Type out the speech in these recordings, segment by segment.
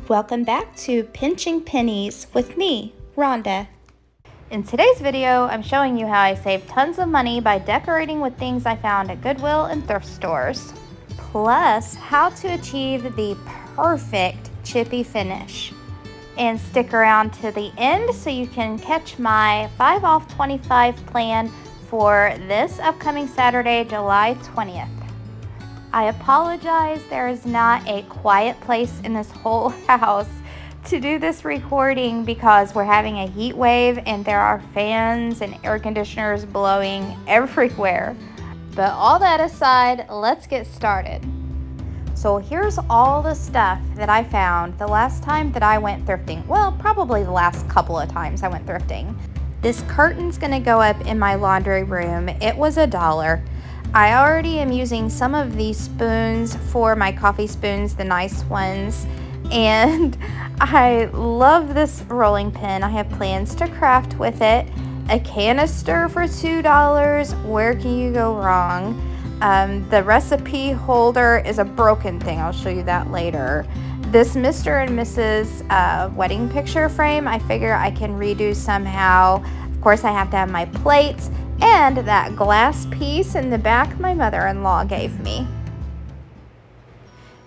Welcome back to Pinching Pennies with me, Rhonda. In today's video, I'm showing you how I saved tons of money by decorating with things I found at Goodwill and thrift stores. Plus, how to achieve the perfect chippy finish. And stick around to the end so you can catch my 5 off 25 plan for this upcoming Saturday, July 20th. I apologize, there is not a quiet place in this whole house to do this recording because we're having a heat wave and there are fans and air conditioners blowing everywhere. But all that aside, let's get started. So here's all the stuff that I found the last time that I went thrifting. Well, probably the last couple of times I went thrifting. This curtain's gonna go up in my laundry room. It was $1. I already am using some of these spoons for my coffee spoons, the nice ones. And I love this rolling pin. I have plans to craft with it. A canister for $2. Where can you go wrong? The recipe holder is a broken thing. I'll show you that later. This Mr. and Mrs. Wedding picture frame, I figure I can redo somehow. Of course, I have to have my plates and that glass piece in the back my mother-in-law gave me.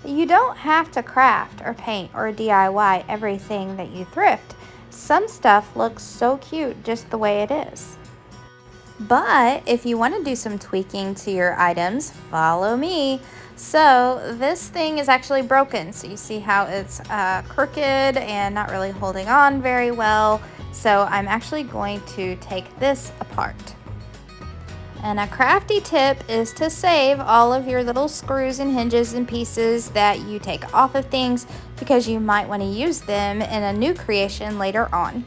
You don't have to craft or paint or DIY everything that you thrift. Some stuff looks so cute just the way it is. But if you want to do some tweaking to your items, follow me. So this thing is actually broken. So you see how it's crooked and not really holding on very well. So I'm actually going to take this apart. And a crafty tip is to save all of your little screws and hinges and pieces that you take off of things because you might want to use them in a new creation later on.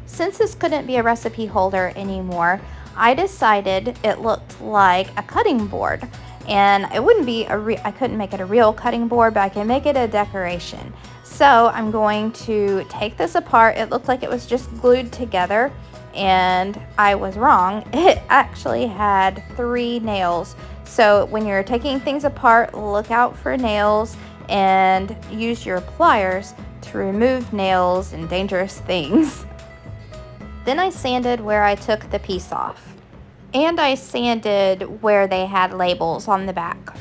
Since this couldn't be a recipe holder anymore, I decided it looked like a cutting board. And it wouldn't be I couldn't make it a real cutting board, but I can make it a decoration. So I'm going to take this apart. It looked like it was just glued together. And I was wrong. It actually had 3 nails. So when you're taking things apart, look out for nails and use your pliers to remove nails and dangerous things. Then I sanded where I took the piece off. And I sanded where they had labels on the back.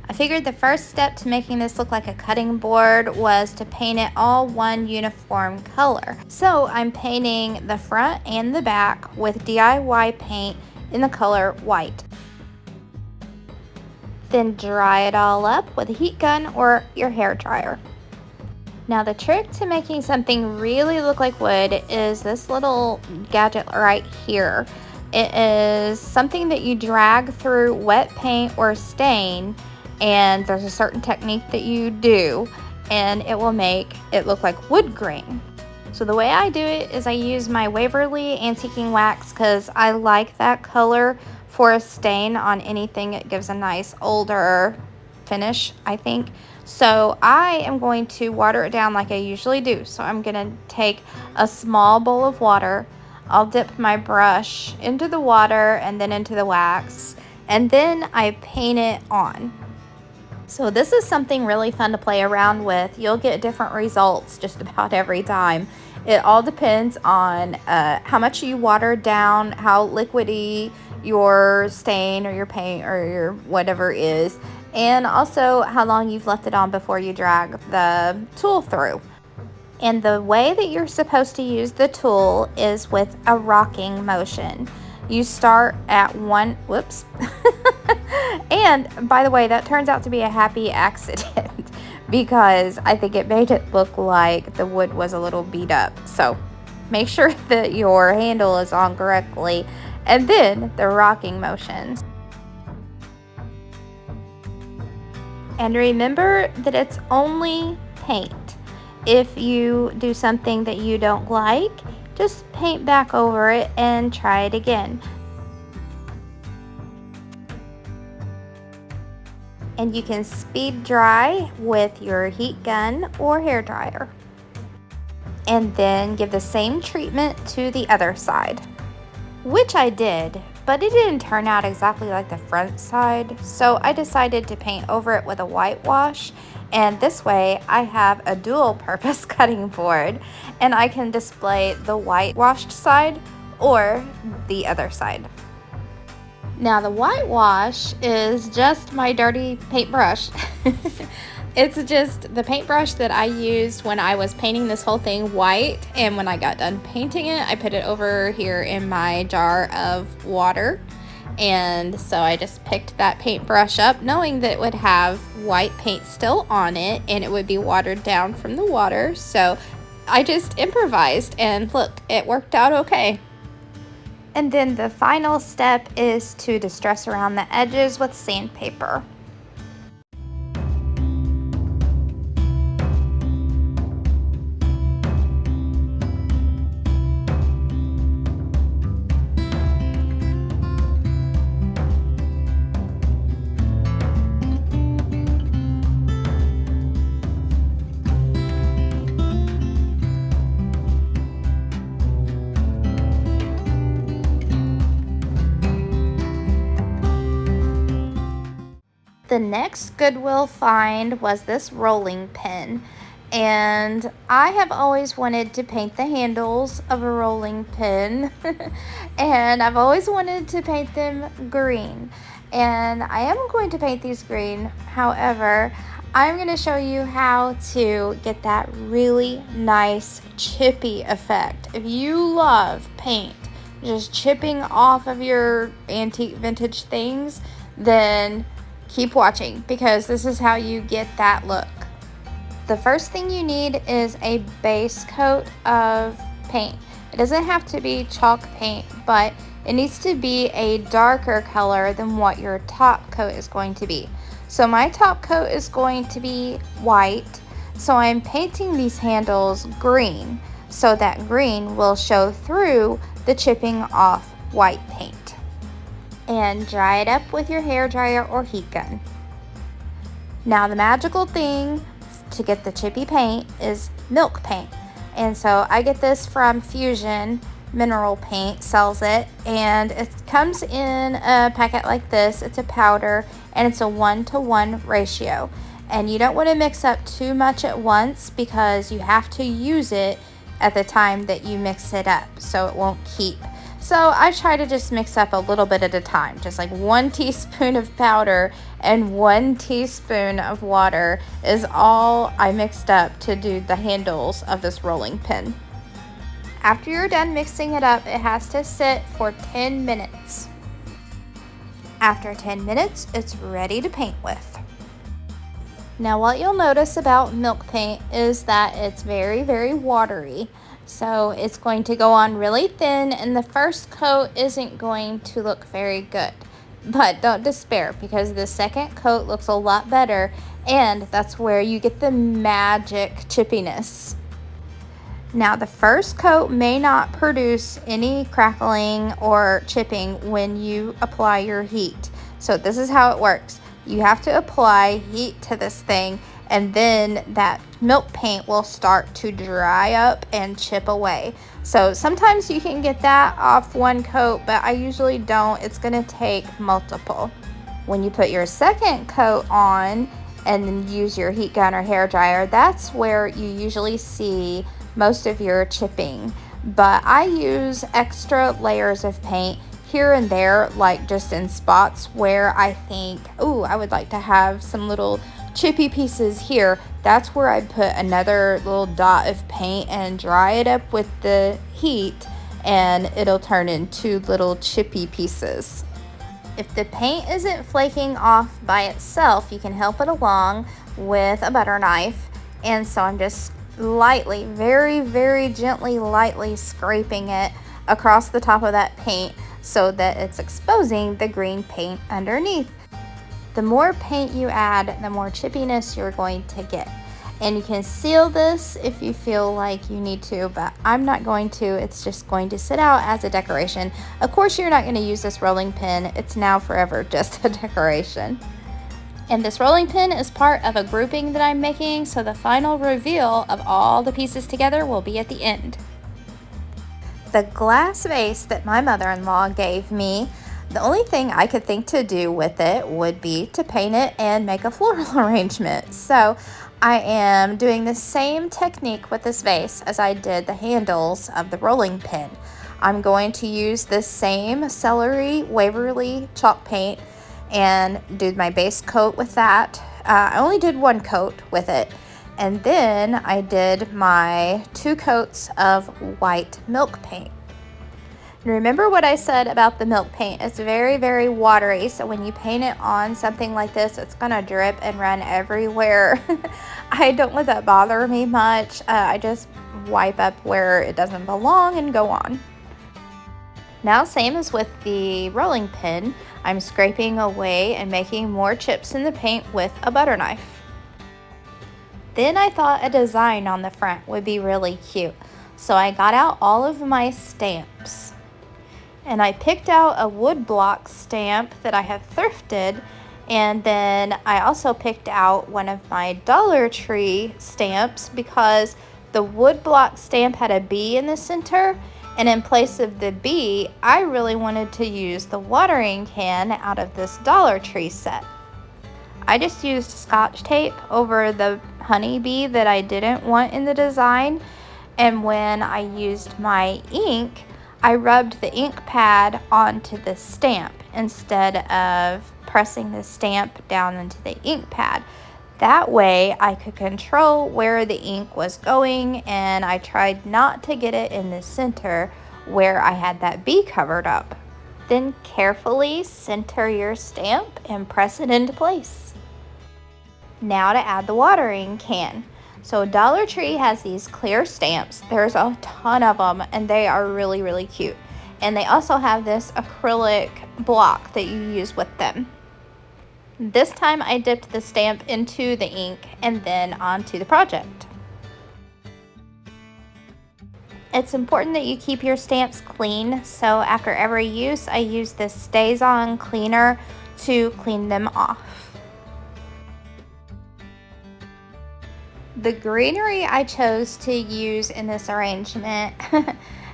I figured the first step to making this look like a cutting board was to paint it all one uniform color. So I'm painting the front and the back with DIY paint in the color white. Then dry it all up with a heat gun or your hair dryer. Now the trick to making something really look like wood is this little gadget right here. It is something that you drag through wet paint or stain, and there's a certain technique that you do and it will make it look like wood grain. So the way I do it is I use my Waverly antiquing wax because I like that color for a stain on anything. It gives a nice older finish, I think. So I am going to water it down like I usually do. So I'm going to take a small bowl of water. I'll dip my brush into the water and then into the wax, and then I paint it on. So this is something really fun to play around with. You'll get different results just about every time. It all depends on how much you water down, how liquidy your stain or your paint or your whatever is, and also how long you've left it on before you drag the tool through. And the way that you're supposed to use the tool is with a rocking motion. You start at one, whoops. And by the way, that turns out to be a happy accident because I think it made it look like the wood was a little beat up. So make sure that your handle is on correctly, and then the rocking motions. And remember that it's only paint. If you do something that you don't like, just paint back over it and try it again. And you can speed dry with your heat gun or hair dryer. And then give the same treatment to the other side, which I did, but it didn't turn out exactly like the front side. So I decided to paint over it with a whitewash And this way I have a dual purpose cutting board, and I can display the whitewashed side or the other side. Now the whitewash is just my dirty paintbrush. It's just the paintbrush that I used when I was painting this whole thing white, and when I got done painting it, I put it over here in my jar of water. And so I just picked that paintbrush up knowing that it would have white paint still on it and it would be watered down from the water. So I just improvised, and look, it worked out okay. And then the final step is to distress around the edges with sandpaper. The next Goodwill find was this rolling pin, and I have always wanted to paint the handles of a rolling pin and I've always wanted to paint them green, and I am going to paint these green. However, I'm going to show you how to get that really nice chippy effect. If you love paint just chipping off of your antique vintage things, then keep watching, because this is how you get that look. The first thing you need is a base coat of paint. It doesn't have to be chalk paint, but it needs to be a darker color than what your top coat is going to be. So my top coat is going to be white, so I'm painting these handles green so that green will show through the chipping off white paint. And dry it up with your hair dryer or heat gun. Now the magical thing to get the chippy paint is milk paint, and so I get this from Fusion Mineral Paint, sells it, and it comes in a packet like this. It's a powder and it's a 1-to-1 ratio, and you don't want to mix up too much at once because you have to use it at the time that you mix it up so it won't keep. So I try to just mix up a little bit at a time, just like 1 teaspoon of powder and 1 teaspoon of water is all I mixed up to do the handles of this rolling pin. After you're done mixing it up, it has to sit for 10 minutes. After 10 minutes, it's ready to paint with. Now what you'll notice about milk paint is that it's very, very watery. So it's going to go on really thin, and the first coat isn't going to look very good. But don't despair, because the second coat looks a lot better, and that's where you get the magic chippiness. Now the first coat may not produce any crackling or chipping when you apply your heat. So this is how it works. You have to apply heat to this thing, and then that milk paint will start to dry up and chip away. So sometimes you can get that off 1 coat, but I usually don't. It's going to take multiple. When you put your second coat on and then use your heat gun or hair dryer, that's where you usually see most of your chipping. But I use extra layers of paint here and there, like just in spots where I think, oh, I would like to have some little chippy pieces here. That's where I put another little dot of paint and dry it up with the heat, and it'll turn into little chippy pieces. If the paint isn't flaking off by itself, you can help it along with a butter knife. And so I'm just lightly, very, very gently, lightly scraping it across the top of that paint so that it's exposing the green paint underneath. The more paint you add, the more chippiness you're going to get. And you can seal this if you feel like you need to, but I'm not going to. It's just going to sit out as a decoration. Of course, you're not going to use this rolling pin. It's now forever just a decoration. And this rolling pin is part of a grouping that I'm making, so the final reveal of all the pieces together will be at the end. The glass vase that my mother-in-law gave me, The only thing I could think to do with it would be to paint it and make a floral arrangement. So I am doing the same technique with this vase as I did the handles of the rolling pin. I'm going to use this same Celery Waverly chalk paint and do my base coat with that. I only did one coat with it, and then I did my 2 coats of white milk paint. Remember what I said about the milk paint? It's very, very watery, so when you paint it on something like this, it's gonna drip and run everywhere. I don't let that bother me much. I just wipe up where it doesn't belong and go on. Now, same as with the rolling pin, I'm scraping away and making more chips in the paint with a butter knife. Then I thought a design on the front would be really cute, so I got out all of my stamps. And I picked out a wood block stamp that I have thrifted, and then I also picked out one of my Dollar Tree stamps because the wood block stamp had a bee in the center, and in place of the bee, I really wanted to use the watering can out of this Dollar Tree set. I just used Scotch tape over the honeybee that I didn't want in the design, and when I used my ink, I rubbed the ink pad onto the stamp instead of pressing the stamp down into the ink pad. That way I could control where the ink was going, and I tried not to get it in the center where I had that bee covered up. Then carefully center your stamp and press it into place. Now to add the watering can. So Dollar Tree has these clear stamps. There's a ton of them, and they are really, really cute. And they also have this acrylic block that you use with them. This time I dipped the stamp into the ink and then onto the project. It's important that you keep your stamps clean, so after every use I use this Stays On cleaner to clean them off. The greenery I chose to use in this arrangement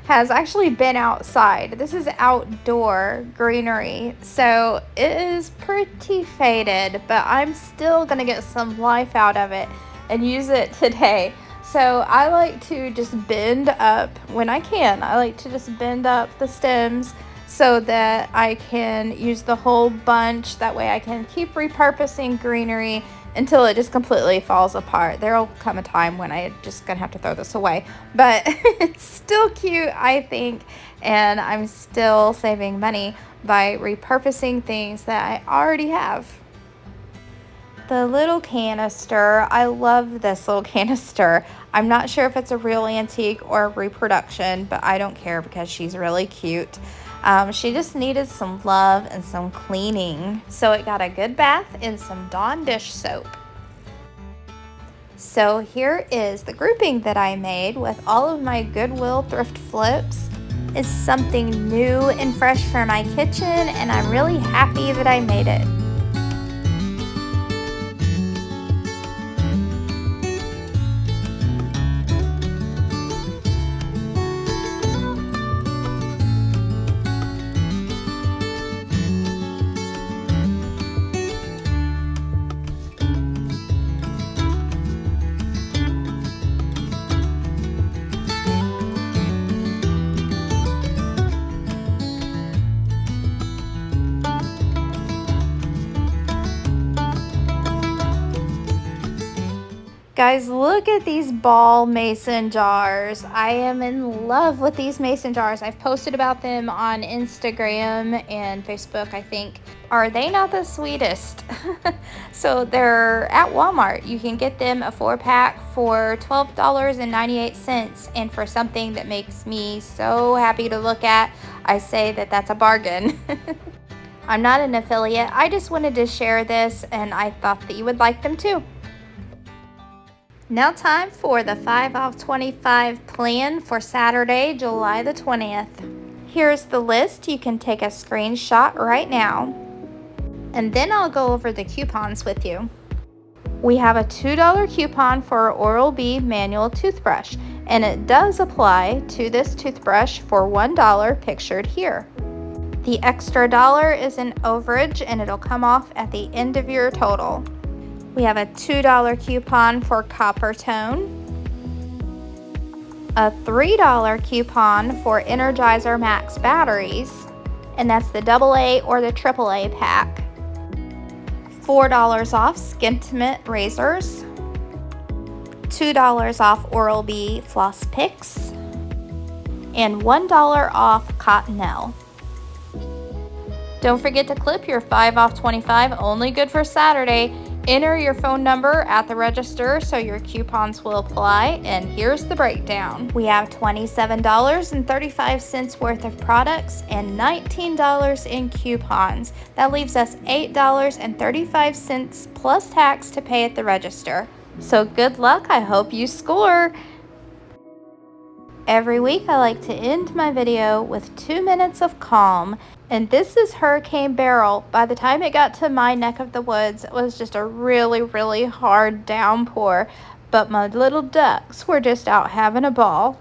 has actually been outside. This is outdoor greenery, so it is pretty faded, but I'm still gonna get some life out of it and use it today. So I like to just bend up when I can. I like to just bend up the stems so that I can use the whole bunch. That way I can keep repurposing greenery until it just completely falls apart. There'll come a time when I'm just gonna have to throw this away, but it's still cute, I think, and I'm still saving money by repurposing things that I already have. The little canister, I love this little canister. I'm not sure if it's a real antique or a reproduction, but I don't care because she's really cute. She just needed some love and some cleaning, so it got a good bath and some Dawn dish soap. So here is the grouping that I made with all of my Goodwill thrift flips. It's something new and fresh for my kitchen, and I'm really happy that I made it. Guys, look at these ball mason jars. I am in love with these mason jars. I've posted about them on Instagram and Facebook, I think. Are they not the sweetest? So they're at Walmart. You can get them a 4-pack for $12.98. And for something that makes me so happy to look at, I say that that's a bargain. I'm not an affiliate. I just wanted to share this, and I thought that you would like them too. Now time for the 5 off 25 plan for Saturday, July the 20th. Here's the list. You can take a screenshot right now. And then I'll go over the coupons with you. We have a $2 coupon for Oral-B manual toothbrush, and it does apply to this toothbrush for $1 pictured here. The extra $1 is an overage and it'll come off at the end of your total. We have a $2 coupon for copper tone, a $3 coupon for Energizer Max batteries, and that's the AA or the AAA pack, $4 off Skintimate razors, $2 off Oral-B floss picks, and $1 off Cottonelle. Don't forget to clip your 5 off 25, only good for Saturday. Enter your phone number at the register so your coupons will apply, and here's the breakdown. We have $27.35 worth of products and $19 in coupons. That leaves us $8.35 plus tax to pay at the register. So good luck, I hope you score. Every week I like to end my video with 2 minutes of calm, and this is Hurricane Beryl. By the time it got to my neck of the woods, it was just a really hard downpour, but my little ducks were just out having a ball.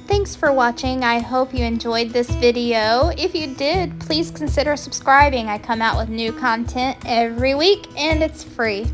Thanks for watching. I hope you enjoyed this video. If you did, please consider subscribing. I come out with new content every week and it's free.